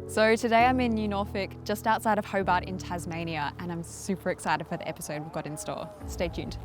So today I'm in New Norfolk, just outside of Hobart in Tasmania, and I'm super excited for the episode we've got in store. Stay tuned.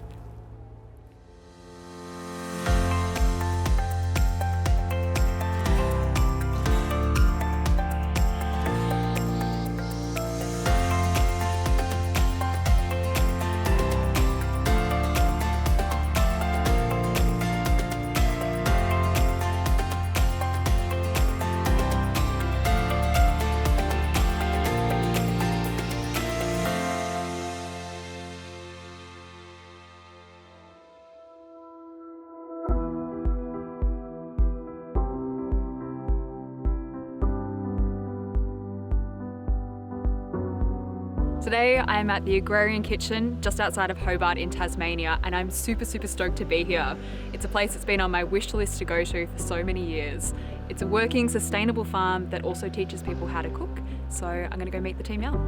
Today I'm at the Agrarian Kitchen just outside of Hobart in Tasmania, and I'm super stoked to be here. It's a place that's been on my wish list to go to for so many years. It's a working, sustainable farm that also teaches people how to cook, so I'm going to go meet the team now.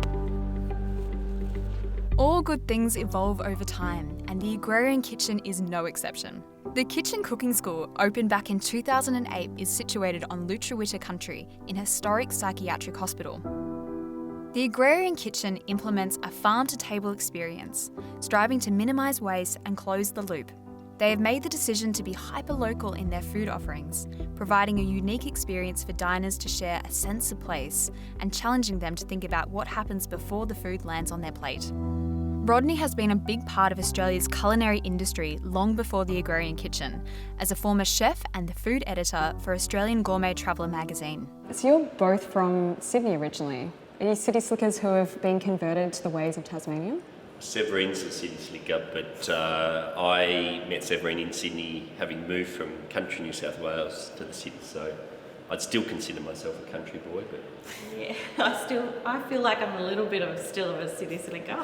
All good things evolve over time, and the Agrarian Kitchen is no exception. The Kitchen Cooking School, opened back in 2008, is situated on Lutruwita country in historic psychiatric hospital. The Agrarian Kitchen implements a farm-to-table experience, striving to minimise waste and close the loop. They have made the decision to be hyper-local in their food offerings, providing a unique experience for diners to share a sense of place and challenging them to think about what happens before the food lands on their plate. Rodney has been a big part of Australia's culinary industry long before the Agrarian Kitchen, as a former chef and the food editor for Australian Gourmet Traveller magazine. So you're both from Sydney originally. Are you city slickers who have been converted to the ways of Tasmania? Severine's a city slicker, but I met Severine in Sydney, having moved from country New South Wales to the city, so I'd still consider myself a country boy. But yeah, I feel like I'm a little bit still of a city slicker.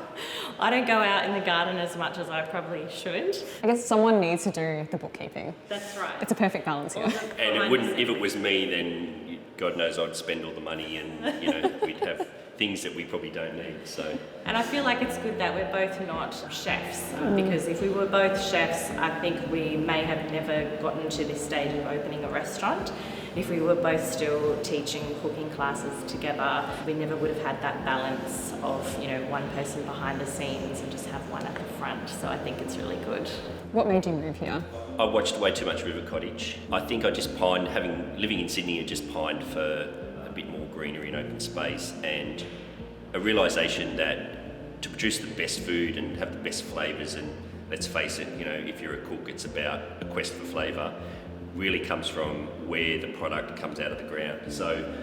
I don't go out in the garden as much as I probably should. I guess someone needs to do the bookkeeping. That's right. It's a perfect balance here. And if it was me, then God knows I'd spend all the money, and we'd have things that we probably don't need. So. And I feel like it's good that we're both not chefs, because if we were both chefs, I think we may have never gotten to this stage of opening a restaurant. If we were both still teaching cooking classes together, we never would have had that balance of, one person behind the scenes and just have one at the front. So I think it's really good. What made you move here? I watched way too much River Cottage. I think I just pined, living in Sydney, I just pined for a bit more greenery and open space, and a realisation that to produce the best food and have the best flavours, and let's face it, if you're a cook, it's about a quest for flavour, really comes from where the product comes out of the ground. So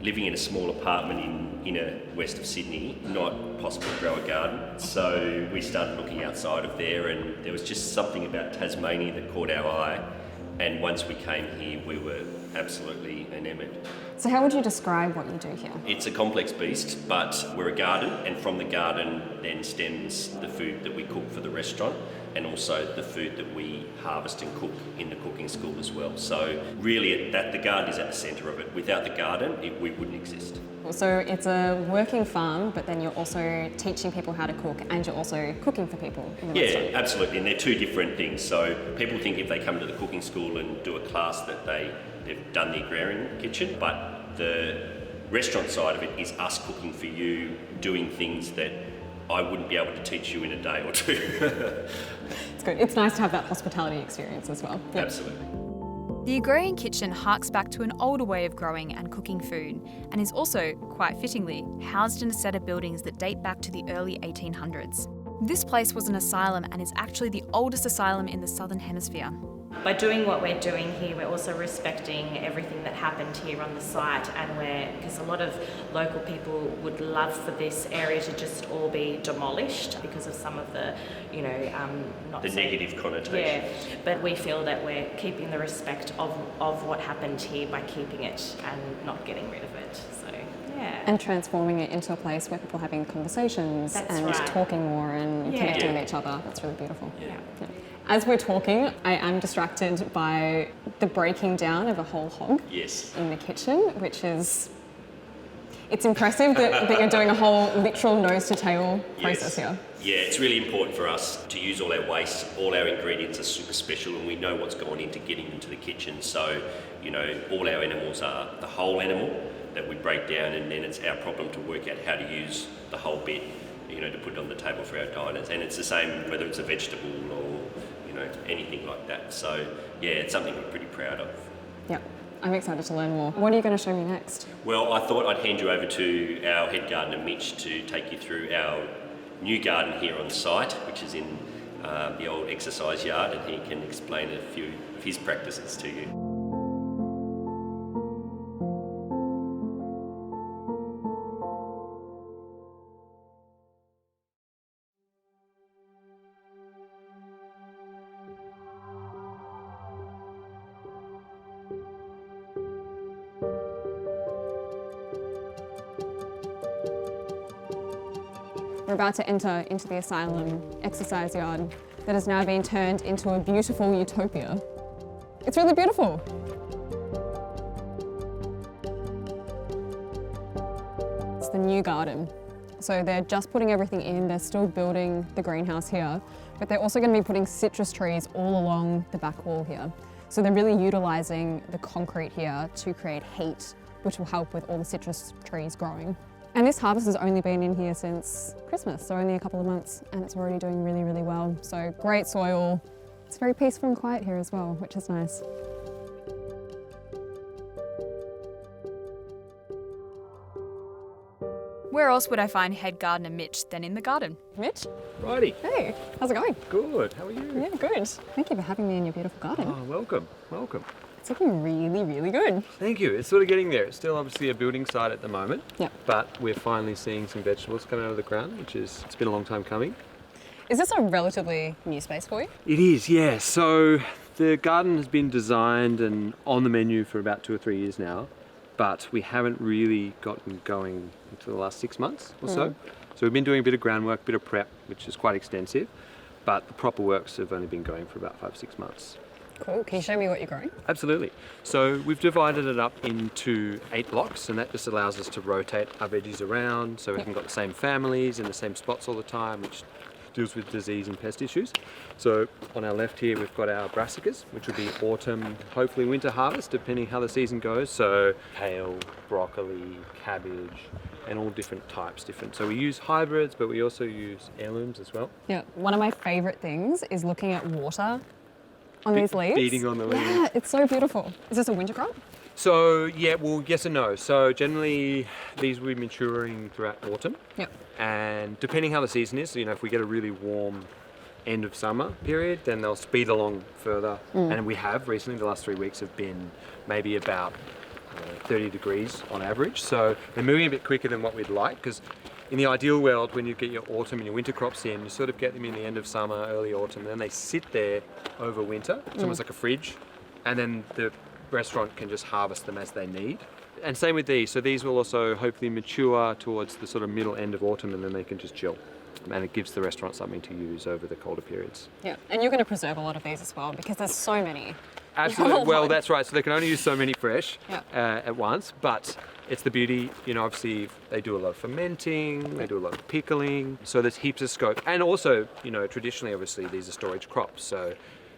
living in a small apartment in inner west of Sydney, not possible to grow a garden. So we started looking outside of there, and there was just something about Tasmania that caught our eye. And once we came here, we were absolutely enamoured. So how would you describe what you do here? It's a complex beast, but we're a garden, and from the garden then stems the food that we cook for the restaurant, and also the food that we harvest and cook in the cooking school as well. So really, the garden is at the centre of it. Without the garden, we wouldn't exist. So it's a working farm, but then you're also teaching people how to cook, and you're also cooking for people in the restaurant. Yeah, absolutely, and they're two different things. So people think if they come to the cooking school and do a class that they've done the Agrarian Kitchen, but the restaurant side of it is us cooking for you, doing things that I wouldn't be able to teach you in a day or two. It's good. It's nice to have that hospitality experience as well. Yep. Absolutely. The Agrarian Kitchen harks back to an older way of growing and cooking food, and is also, quite fittingly, housed in a set of buildings that date back to the early 1800s. This place was an asylum and is actually the oldest asylum in the Southern Hemisphere. By doing what we're doing here, we're also respecting everything that happened here on the site, and because a lot of local people would love for this area to just all be demolished because of some of the, negative connotation. Yeah, but we feel that we're keeping the respect of what happened here by keeping it and not getting rid of it. So. Yeah. And transforming it into a place where people are having conversations and talking more and connecting with each other. That's really beautiful. Yeah. As we're talking, I am distracted by the breaking down of a whole hog in the kitchen, which is, it's impressive that you're doing a whole literal nose to tail process here. Yeah, it's really important for us to use all our waste. All our ingredients are super special, and we know what's gone into getting them to the kitchen. So, all our animals are the whole animal. that we break down, and then it's our problem to work out how to use the whole bit, to put it on the table for our diners. And it's the same whether it's a vegetable or, anything like that. So, yeah, it's something we're pretty proud of. Yeah, I'm excited to learn more. What are you going to show me next? Well, I thought I'd hand you over to our head gardener, Mitch, to take you through our new garden here on site, which is in the old exercise yard, and he can explain a few of his practices to you. We're about to enter into the Asylum exercise yard that has now been turned into a beautiful utopia. It's really beautiful. It's the new garden. So they're just putting everything in, they're still building the greenhouse here, but they're also going to be putting citrus trees all along the back wall here. So they're really utilising the concrete here to create heat, which will help with all the citrus trees growing. And this harvest has only been in here since Christmas, so only a couple of months, and it's already doing really, really well. So great soil. It's very peaceful and quiet here as well, which is nice. Where else would I find head gardener Mitch than in the garden? Mitch? Righty. Hey, how's it going? Good. How are you? Yeah, good. Thank you for having me in your beautiful garden. Oh, welcome. Welcome. It's looking really, really good. Thank you. It's sort of getting there. It's still obviously a building site at the moment. Yep. But we're finally seeing some vegetables coming out of the ground, it's been a long time coming. Is this a relatively new space for you? It is, yeah. So the garden has been designed and on the menu for about 2 or 3 years now, but we haven't really gotten going until the last 6 months or so. So we've been doing a bit of groundwork, a bit of prep, which is quite extensive, but the proper works have only been going for about 5 or 6 months. Cool. Can you show me what you're growing? Absolutely. So we've divided it up into 8 blocks, and that just allows us to rotate our veggies around so we haven't got the same families in the same spots all the time, which deals with disease and pest issues. So on our left here we've got our brassicas, which will be autumn, hopefully winter harvest, depending how the season goes. So kale, broccoli, cabbage, and all different types. So we use hybrids, but we also use heirlooms as well. Yeah. One of my favourite things is looking at water on these leaves. Beating on the leaves. Yeah, it's so beautiful. Is this a winter crop? So yeah, well, yes and no. So generally these will be maturing throughout autumn. Yep. And depending how the season is, if we get a really warm end of summer period, then they'll speed along further. And we have recently, the last 3 weeks have been maybe about 30 degrees on average. So they're moving a bit quicker than what we'd like, because in the ideal world, when you get your autumn and your winter crops in, you sort of get them in the end of summer, early autumn, and then they sit there over winter. It's almost like a fridge. And then the restaurant can just harvest them as they need. And same with these. So these will also hopefully mature towards the sort of middle end of autumn, and then they can just chill. And it gives the restaurant something to use over the colder periods. Yeah, and you're going to preserve a lot of these as well, because there's so many. Absolutely. Well, that's right. So they can only use so many fresh Yeah. at once, but it's the beauty, obviously they do a lot of fermenting, they do a lot of pickling, so there's heaps of scope. And also, traditionally, obviously, these are storage crops. So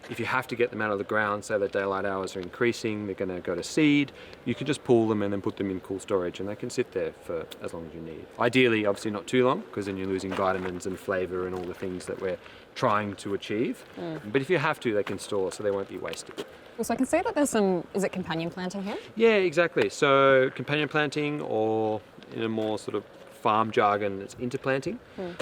if you have to get them out of the ground, say the daylight hours are increasing, they're going to go to seed, you can just pull them and then put them in cool storage, and they can sit there for as long as you need. Ideally, obviously not too long, because then you're losing vitamins and flavour and all the things that we're trying to achieve. But if you have to, they can store, so they won't be wasted. So I can see that there's some, is it companion planting here? Yeah, exactly. So companion planting, or in a more sort of farm jargon, it's interplanting.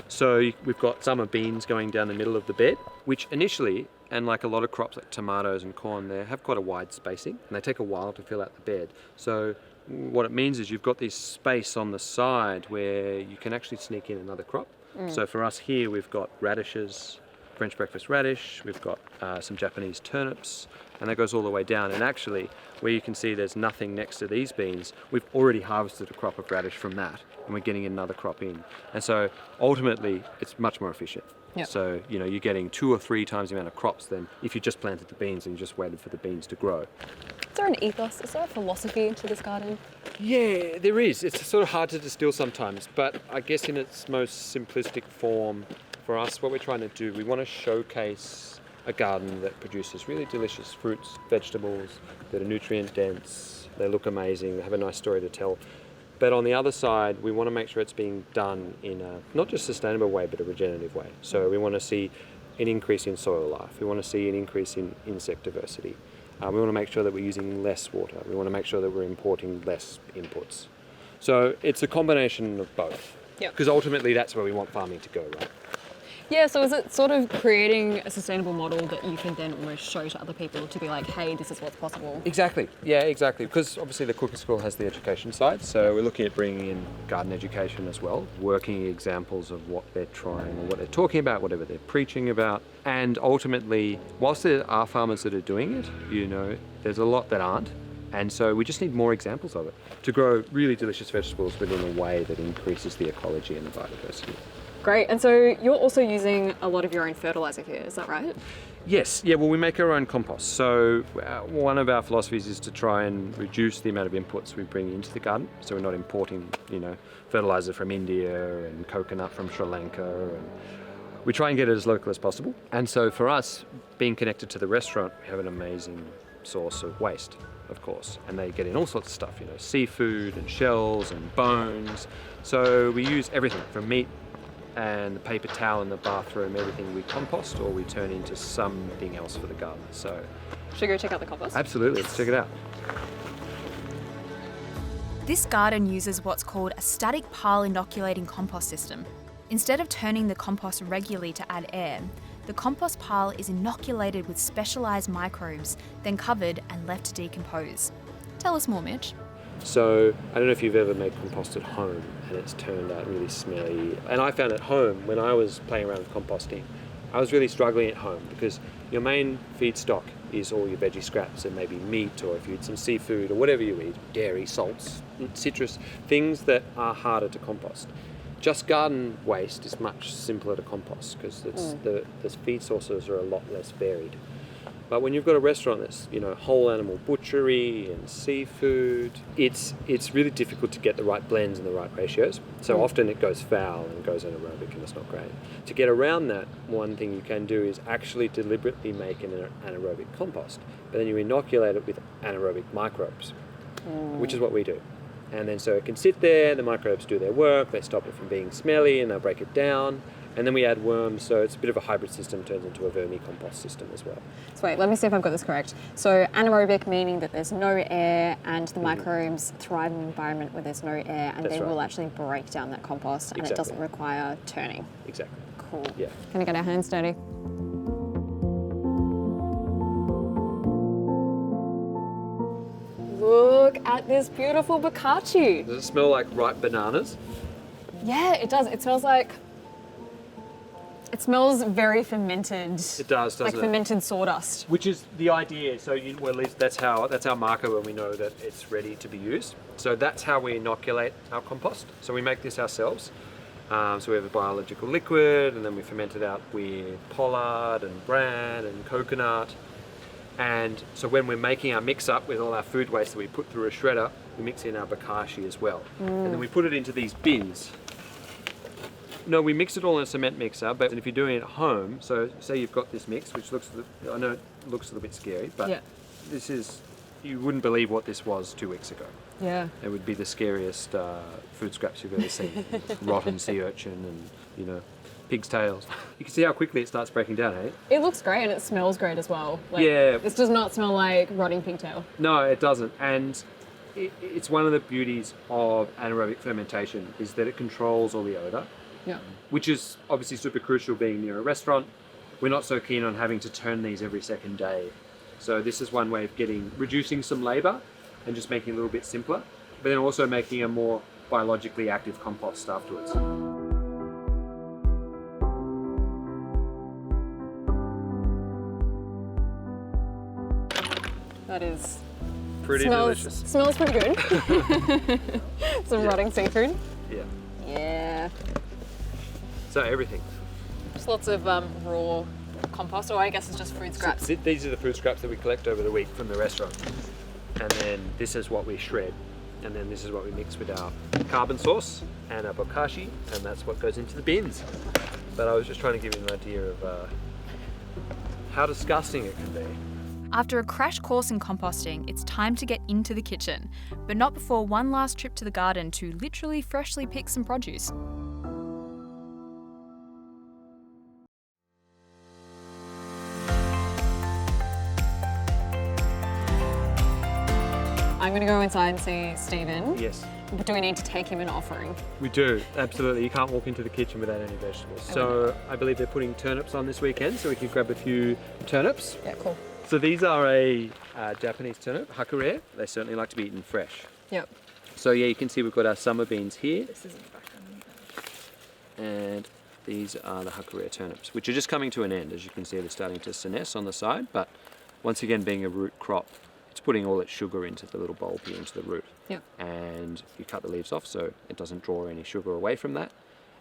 So we've got summer beans going down the middle of the bed, which initially, and like a lot of crops like tomatoes and corn, they have quite a wide spacing and they take a while to fill out the bed. So what it means is you've got this space on the side where you can actually sneak in another crop. So for us here, we've got radishes, French breakfast radish, we've got some Japanese turnips, and that goes all the way down. And actually, where you can see there's nothing next to these beans, we've already harvested a crop of radish from that, and we're getting another crop in. And so ultimately, it's much more efficient. Yep. So, you're getting 2 or 3 times the amount of crops than if you just planted the beans and you just waited for the beans to grow. Is there an ethos, is there a philosophy to this garden? Yeah, there is. It's sort of hard to distill sometimes, but I guess in its most simplistic form, for us, what we're trying to do, we want to showcase a garden that produces really delicious fruits, vegetables that are nutrient dense, they look amazing, they have a nice story to tell, But on the other side, we want to make sure it's being done in a not just sustainable way, but a regenerative way. So we want to see an increase in soil life. We want to see an increase in insect diversity. We want to make sure that we're using less water. We want to make sure that we're importing less inputs. So it's a combination of both. Because ultimately that's where we want farming to go, right? Yeah, so is it sort of creating a sustainable model that you can then almost show to other people to be like, hey, this is what's possible? Exactly, yeah, exactly. Because obviously the cooking school has the education side, so we're looking at bringing in garden education as well, working examples of what they're trying or what they're talking about, whatever they're preaching about. And ultimately, whilst there are farmers that are doing it, you know, there's a lot that aren't. And so we just need more examples of it to grow really delicious vegetables, but in a way that increases the ecology and the biodiversity. Great, and so you're also using a lot of your own fertiliser here, is that right? Yes, yeah, well, we make our own compost. So one of our philosophies is to try and reduce the amount of inputs we bring into the garden. So we're not importing, you know, fertiliser from India and coconut from Sri Lanka. And we try and get it as local as possible. And so for us, being connected to the restaurant, we have an amazing source of waste, of course. And they get in all sorts of stuff, you know, seafood and shells and bones. So we use everything from meat and the paper towel in the bathroom, everything we compost or we turn into something else for the garden. So, should we go check out the compost? Absolutely, let's check it out. This garden uses what's called a static pile inoculating compost system. Instead of turning the compost regularly to add air, the compost pile is inoculated with specialised microbes, then covered and left to decompose. Tell us more, Mitch. So I don't know if you've ever made compost at home and it's turned out really smelly. And I found at home, when I was playing around with composting, I was really struggling at home because your main feedstock is all your veggie scraps and maybe meat, or if you eat some seafood or whatever you eat, dairy, salts, citrus, things that are harder to compost. Just garden waste is much simpler to compost because the feed sources are a lot less varied. But when you've got a restaurant that's, you know, whole animal butchery and seafood, it's really difficult to get the right blends and the right ratios. So often it goes foul and goes anaerobic and it's not great. To get around that, one thing you can do is actually deliberately make an anaerobic compost, but then you inoculate it with anaerobic microbes, which is what we do. And then so it can sit there, the microbes do their work, they stop it from being smelly and they'll break it down. And then we add worms, so it's a bit of a hybrid system, turns into a vermicompost system as well. So wait, let me see if I've got this correct. So anaerobic meaning that there's no air and the microbes thrive in an environment where there's no air and will actually break down that compost and it doesn't require turning. Exactly. Cool. Yeah. Gonna get our hands dirty. Look at this beautiful bokashi. Does it smell like ripe bananas? Yeah, it does. It smells like... It smells very fermented. It does, doesn't it? Like fermented sawdust. Which is the idea. So, well, at least that's our marker when we know that it's ready to be used. So that's how we inoculate our compost. So we make this ourselves. So we have a biological liquid, and then we ferment it out with pollard and bran and coconut. And so when we're making our mix up with all our food waste that we put through a shredder, we mix in our bokashi as well. And then we put it into these bins. No, we mix it all in a cement mixer, but if you're doing it at home, so say you've got this mix, which looks, I know it looks a little bit scary, but this is, you wouldn't believe what this was 2 weeks ago. Yeah. It would be the scariest food scraps you've ever seen. Rotten sea urchin and, you know, pig's tails. You can see how quickly it starts breaking down, eh? It looks great and it smells great as well. Like, yeah. This does not smell like rotting pigtail. No, it doesn't. And it's one of the beauties of anaerobic fermentation is that it controls all the odour. Yeah. Which is obviously super crucial being near a restaurant. We're not so keen on having to turn these every second day. So this is one way of reducing some labour and just making it a little bit simpler, but then also making a more biologically active compost afterwards. That is... Pretty delicious. Smells pretty good. Some rotting seafood. Yeah. Yeah. So everything. Just lots of raw compost, or I guess it's just food scraps. So these are the food scraps that we collect over the week from the restaurant. And then this is what we shred. And then this is what we mix with our carbon sauce and our bokashi, and that's what goes into the bins. But I was just trying to give you an idea of how disgusting it can be. After a crash course in composting, it's time to get into the kitchen, but not before one last trip to the garden to literally freshly pick some produce. I'm going to go inside and see Stephen. Yes. But do we need to take him an offering? We do, absolutely. You can't walk into the kitchen without any vegetables. So I believe they're putting turnips on this weekend, so we can grab a few turnips. Yeah, cool. So these are a Japanese turnip, hakurei. They certainly like to be eaten fresh. Yep. So yeah, you can see we've got our summer beans here. This isn't the background. And these are the hakurei turnips, which are just coming to an end. As you can see, they're starting to senesce on the side, but once again, being a root crop, it's putting all its sugar into the little bulb here, into the root. Yep. And you cut the leaves off so it doesn't draw any sugar away from that.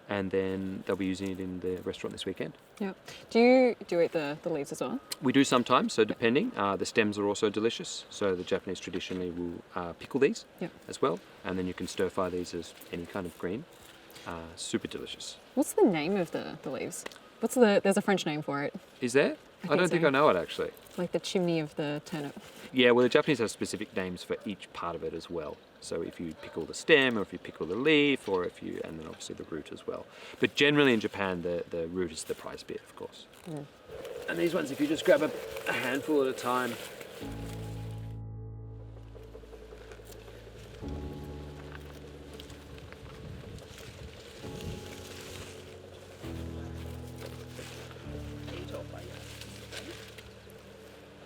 And then they'll be using it in the restaurant this weekend. Yep. Do you eat the leaves as well? We do sometimes, so depending. The stems are also delicious. So the Japanese traditionally will pickle these as well. And then you can stir fry these as any kind of green. Super delicious. What's the name of the leaves? There's a French name for it. Is there? I don't think I know it actually. Like the chimney of the turnip. Yeah, well the Japanese have specific names for each part of it as well. So if you pickle the stem, or if you pickle the leaf, or and then obviously the root as well. But generally in Japan, the root is the prize bit, of course. Mm. And these ones, if you just grab a handful at a time.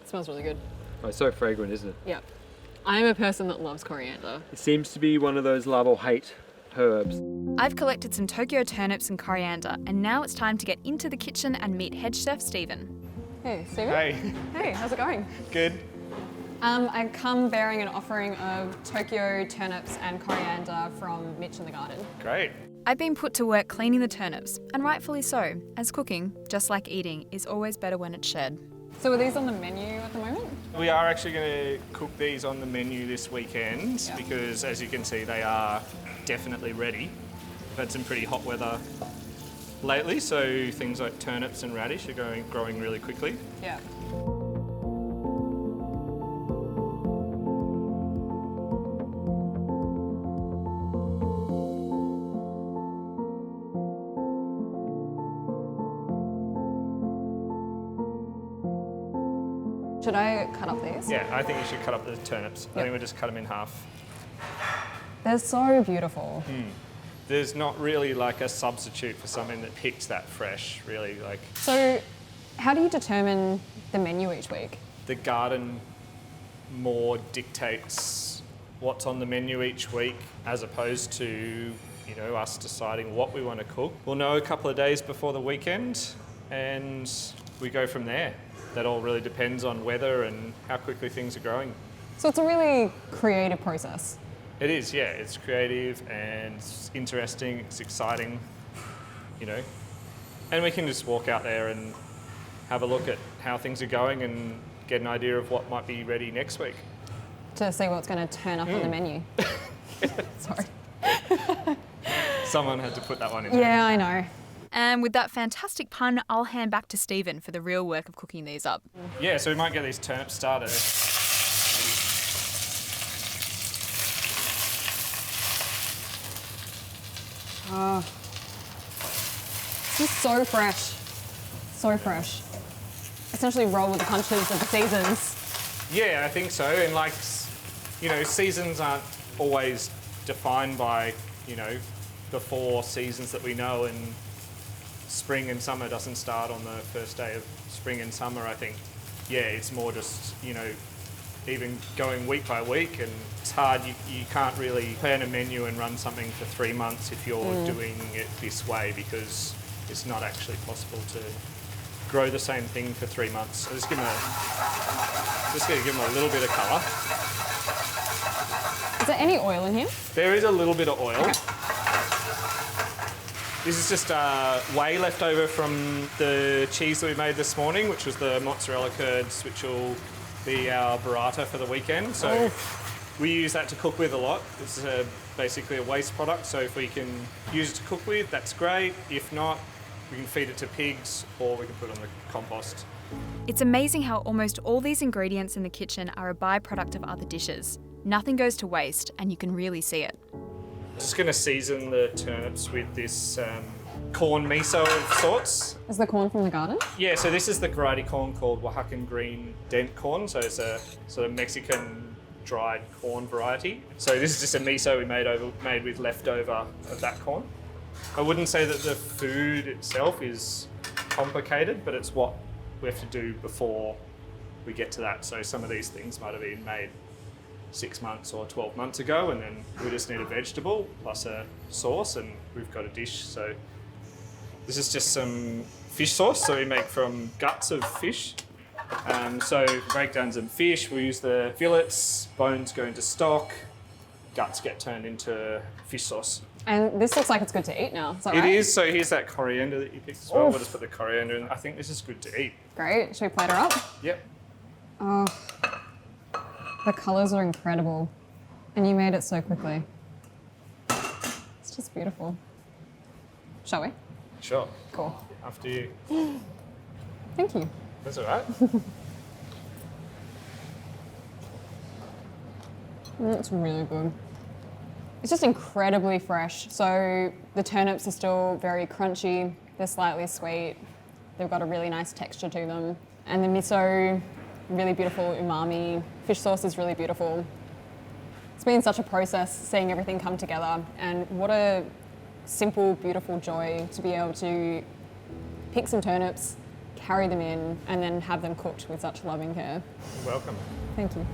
It smells really good. Oh, it's so fragrant, isn't it? Yeah. I'm a person that loves coriander. It seems to be one of those love or hate herbs. I've collected some Tokyo turnips and coriander, and now it's time to get into the kitchen and meet head chef Stephen. Hey, Stephen. Hey. Hey, how's it going? Good. I come bearing an offering of Tokyo turnips and coriander from Mitch in the garden. Great. I've been put to work cleaning the turnips, and rightfully so, as cooking, just like eating, is always better when it's shared. So are these on the menu at the moment? We are actually going to cook these on the menu this weekend because, as you can see, they are definitely ready. We've had some pretty hot weather lately, so things like turnips and radish are growing really quickly. Yeah. Should I cut up these? Yeah, I think you should cut up the turnips. I think we'll just cut them in half. They're so beautiful. There's not really like a substitute for something that picks that fresh, really. So how do you determine the menu each week? The garden more dictates what's on the menu each week as opposed to, us deciding what we want to cook. We'll know a couple of days before the weekend and we go from there. That all really depends on weather and how quickly things are growing. So it's a really creative process. It is, yeah. It's creative and it's interesting, it's exciting, And we can just walk out there and have a look at how things are going and get an idea of what might be ready next week. To see what's going to turn up on the menu. Sorry. Someone had to put that one in there. Yeah, I know. And with that fantastic pun, I'll hand back to Stephen for the real work of cooking these up. Yeah, so we might get these turnips started. This is so fresh. So fresh. Essentially roll with the punches of the seasons. Yeah, I think so. And seasons aren't always defined by, the 4 seasons that we know, and spring and summer doesn't start on the first day of spring and summer. I think, it's more just, even going week by week, and it's hard. You can't really plan a menu and run something for 3 months if you're doing it this way, because it's not actually possible to grow the same thing for 3 months. So just going to give them a little bit of colour. Is there any oil in here? There is a little bit of oil. Okay. This is just whey left over from the cheese that we made this morning, which was the mozzarella curds, which will be our burrata for the weekend. So we use that to cook with a lot. This is basically a waste product, so if we can use it to cook with, that's great. If not, we can feed it to pigs or we can put it on the compost. It's amazing how almost all these ingredients in the kitchen are a byproduct of other dishes. Nothing goes to waste, and you can really see it. Just going to season the turnips with this corn miso of sorts. Is the corn from the garden? Yeah, so this is the variety corn called Oaxacan green dent corn. So it's a sort of Mexican dried corn variety. So this is just a miso we made with leftover of that corn. I wouldn't say that the food itself is complicated, but it's what we have to do before we get to that. So some of these things might have been made 6 months or 12 months ago, and then we just need a vegetable plus a sauce, and we've got a dish. So this is just some fish sauce, so we make from guts of fish. So break down some fish, we use the fillets, bones go into stock, guts get turned into fish sauce. And this looks like it's good to eat now, is that right? It is, so here's that coriander that you picked as well. We'll just put the coriander in. I think this is good to eat. Great, should we plate her up? Yep. Oh, the colours are incredible. And you made it so quickly. It's just beautiful. Shall we? Sure. Cool. After you. Thank you. That's all right. It's really good. It's just incredibly fresh. So the turnips are still very crunchy. They're slightly sweet. They've got a really nice texture to them. And the miso, really beautiful umami. Fish sauce is really beautiful. It's been such a process seeing everything come together, and what a simple, beautiful joy to be able to pick some turnips, carry them in, and then have them cooked with such loving care. You're welcome. Thank you.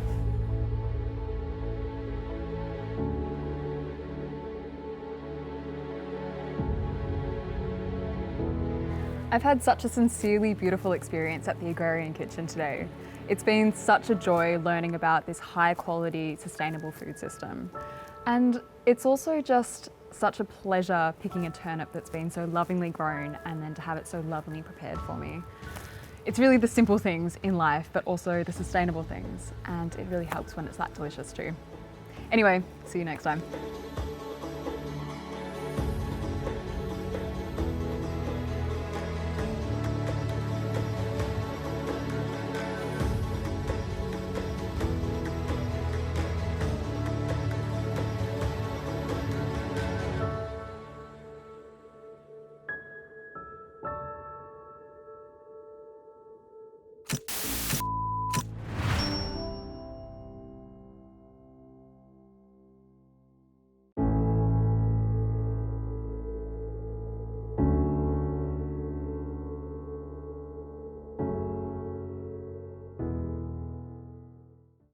I've had such a sincerely beautiful experience at the Agrarian Kitchen today. It's been such a joy learning about this high quality, sustainable food system. And it's also just such a pleasure picking a turnip that's been so lovingly grown and then to have it so lovingly prepared for me. It's really the simple things in life, but also the sustainable things. And it really helps when it's that delicious too. Anyway, see you next time.